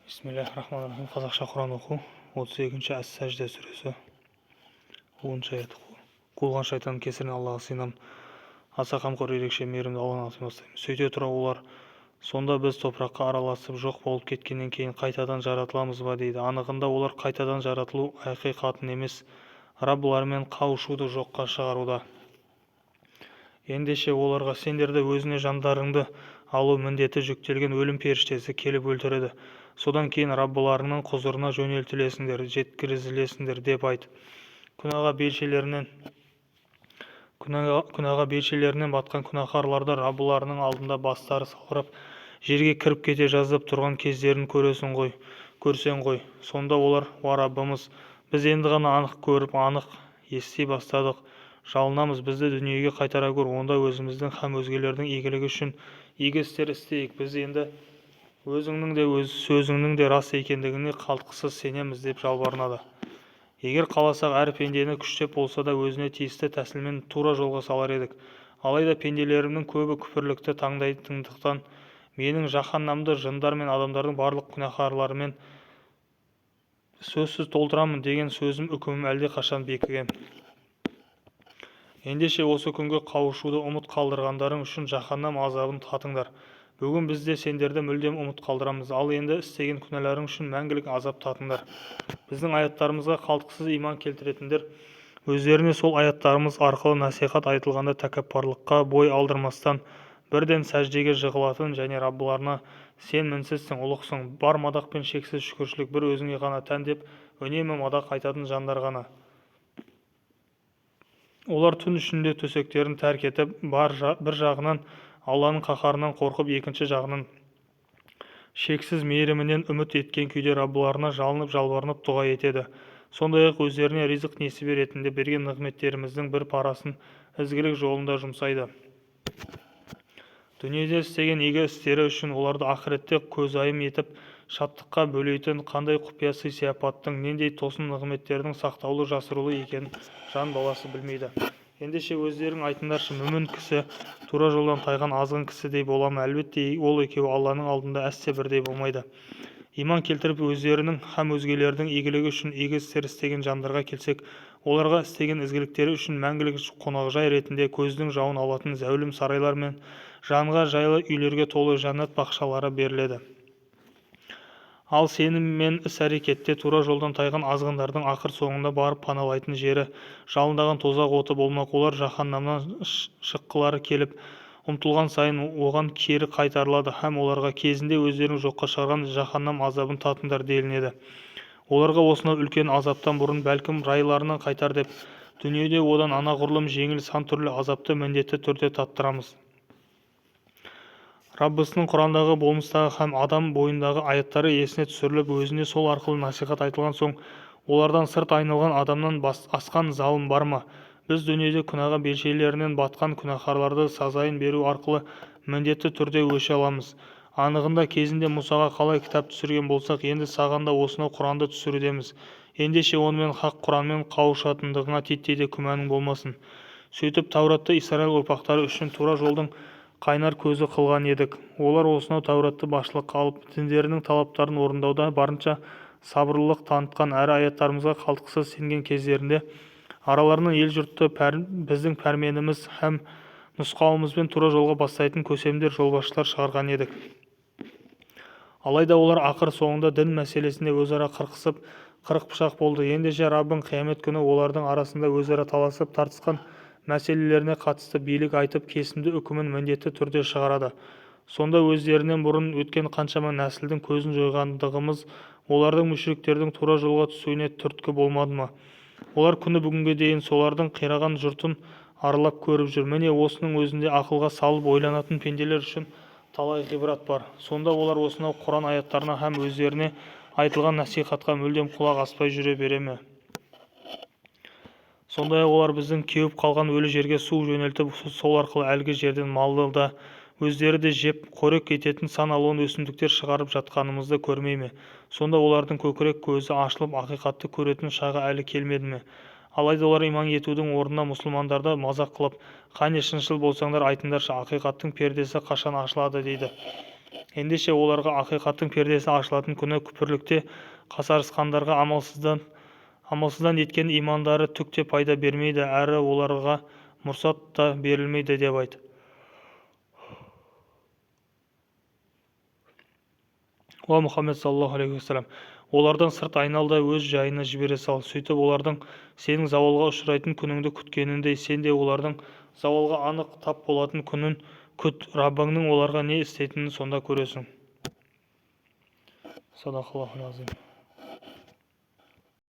Бисмиллахир-рахманир-рахим. Қазақша Құран оқу. 32-ші Әс-Сәждә сүресі. 10-шы аят. Қуылған шайтанның кесірінен Аллаға сыйынамын. Аса қамқор ерекше мейірімді Алланың атымен бастаймын. Сөйте тұра олар, сонда біз топыраққа араласып жоқ болып кеткеннен кейін қайтадан жаратыламыз ба дейді. Анығында олар қайтадан жаратылу ақиқатын емес, Раббыларымен қауышуды жоққа шығаруда. Ендеше оларға сендерді өзіне жандарыңды алу міндеті жүктелген өлім періштесі келіп өлтіреді. Содан кейін Раббыларының құзырына жөнелтілесіңдер, жеткізілесіңдер деп айт. Күнәға белшелерінен батқан күнәһарларды Раббыларының алдында бастары салбырап, жерге кіріп кете жаздап тұрған кездерін көрсең ғой. Сонда олар: «Уа Раббымыз, біз енді ғана анық көріп, анық ести бастадық. Жалынамыз, бізді дүниеге қайтара көр, онда өзіміздің һәм өзгелердің игілігі үшін игі істер істейік. Біз енді өзіңнің де өз сөзіңнің де рас екендігіне қалтқысыз сенеміз» деп жалбарынады. Егер қаласақ, әр пендені күштеп болса да өзіне тиісті тәсілмен тура жолға салар едік. Алайда пенделерімнің көбі күпірлікті таңдайтындықтан менің жаһаннамды жындар мен адамдардың барлық күнәһарларымен сөзсіз толтырамын деген сөзім, үкімім әлдеқашан бекіген. Ендеше осы күнге қауышуды ұмыт қалдырғандарың үшін жаһаннам азабын татыңдар. Бүгін біз де сендерді мүлдем ұмыт қалдырамыз, ал енді істеген күнәларың үшін мәңгілік азап татыңдар. Біздің аяттарымызға қалтқысыз иман келтіретіндер өздеріне сол аяттарымыз арқылы насихат айтылғанда тәкаппарлыққа бой алдырмастан бірден сәждеге жығылатын және Раббыларына: «Сен мінсізсің, ұлықсың, бар мадақ пен шексіз шүкіршілік бір өзіңе ғана тән» деп үнемі мадақ айтатын жандар ғана. Олар түн ішінде төсектерін тәрк етіп, бір жағынан Алланың қаһарынан қорқып, екінші жағынан шексіз мейірімінен үміт еткен күйде Раббыларына жалынып жалбарынып дұға етеді. Сондай-ақ өздеріне ризық несібе ретінде берген нығметтеріміздің бір парасын ізгілік жолында жұмсайды. Дүниеде істеген игі істері үшін оларды ақыретте көзайым етіп шаттыққа бөлейтін қандай құпия сый-сияпаттың, нендей тосын нығметтердің сақтаулы жасырулы екенін жан баласы білмейді. Ендеше өздерің айтыңдаршы, мүмін кісі тура жолдан тайған азғын кісідей бола ма? Әлбетте ол екеуі Алланың алдында әсте бірдей болмайды. Иман келтіріп өздерінің һәм өзгелердің игілігі үшін игі істер істеген жандарға келсек, оларға істеген ізгіліктері үшін мәңгілік қонақжай ретінде көздің жауын алатын зәулім сарайлар мен жанға жайлы үйлерге толы жәннат бақшалары беріледі. Ал сенім мен іс-әрекетте тура жолдан тайған азғындардың ақыр соңында барып паналайтын жері жалындаған тозақ оты болмақ. Олар жаһаннамнан шыққылары келіп, ұмтылған сайын оған кері қайтарылады һәм оларға кезінде өздерін жоққа шығарған жаһаннам азабын татыңдар делінеді. Оларға осынау үлкен азаптан бұрын бәлкім райларынан қайтар деп, дүниеде одан анағұрлым жеңіл сан түрлі азапты міндетті түрде таттырамыз. Раббысының Құрандағы болмыстағы һәм адам бойындағы аяттары есіне түсіріліп, өзіне сол арқылы насихат айтылған соң, олардан сырт айналған адамнан асқан залым бар ма? Біз дүниеде күнәға белшелерінен батқан күнәһарларды сазайын беру арқылы міндетті түрде өше аламыз. Анығында кезінде Мұсаға қалай кітап түсірген болсақ, енді саған да осынау Құранды түсірудеміз. Ендеше онымен хақ Құранмен қауышатындығыңа титтей де күмәнің болмасын. Сөйтіп Тауратты Исраил ұрпақтары үшін тура жолдың қайнар көзі қылған едік. Олар осынау Тауратты басшылыққа алып, діндерінің талаптарын орындауда барынша сабырлылық танытқан әрі аяттарымызға қалтқысыз сенген кездерінде араларынан ел-жұртты біздің пәрменіміз һәм нұсқауымызбен тура жолға бастайтын көсемдер, жолбасшылар шығарған едік. Алайда олар ақыр соңында дін мәселесінде өзара қырқысып, қырық пышақ болды. Ендеше Раббың қиямет күні олардың арасында өзара таласып тартысқан мәселелеріне қатысты билік айтып, кесімді үкімін міндетті түрде шығарады. Сонда өздерінен бұрын өткен қаншама нәсілдің көзін жойғандығымыз олардың мүшриктердің тура жолға түсуіне түрткі болмады ма? Олар күні бүгінге дейін солардың қираған жұртын аралап көріп жүр. Міне осының өзінде ақылға салып ойланатын пенделер үшін талай ғибрат бар. Сонда олар осынау Құран аяттарына һәм өздеріне айтылған насихатқа мүлдем құлақ аспай жүре бере ме? Сондай-ақ олар біздің кеуіп қалған өлі жерге су жөнелтіп, сол арқылы әлгі жерден малды да өздері де жеп қорек ететін сан алуан өсімдіктер шығарып жатқанымызды көрмей ме? Сонда олардың көкірек көзі ашылып, ақиқатты көретін шағы әлі келмеді ме? Алайда олар иман етудің орнына мұсылмандарды мазақ қылып: «Қане шыншыл болсаңдар айтыңдаршы, ақиқаттың пердесі қашан ашылады?» дейді. ендеше оларға ақиқаттың пердесі ашылатын күні күпірлікте қасарысқандарға амалсыздан еткен имандары түк те пайда бермейді, әрі оларға мұрсат та берілмейді деп айт. Уа Мұхаммед саллаллаху алейхи уассалам, олардан сырт айнал да өз жайына жібере сал. Сөйтіп олардың сенің зауалға ұшырайтын күніңді күткеніндей, сен де олардың зауалға анық тап болатын күнін күт. Раббыңның оларға не істейтінін сонда көресің. Садақаллахул азим.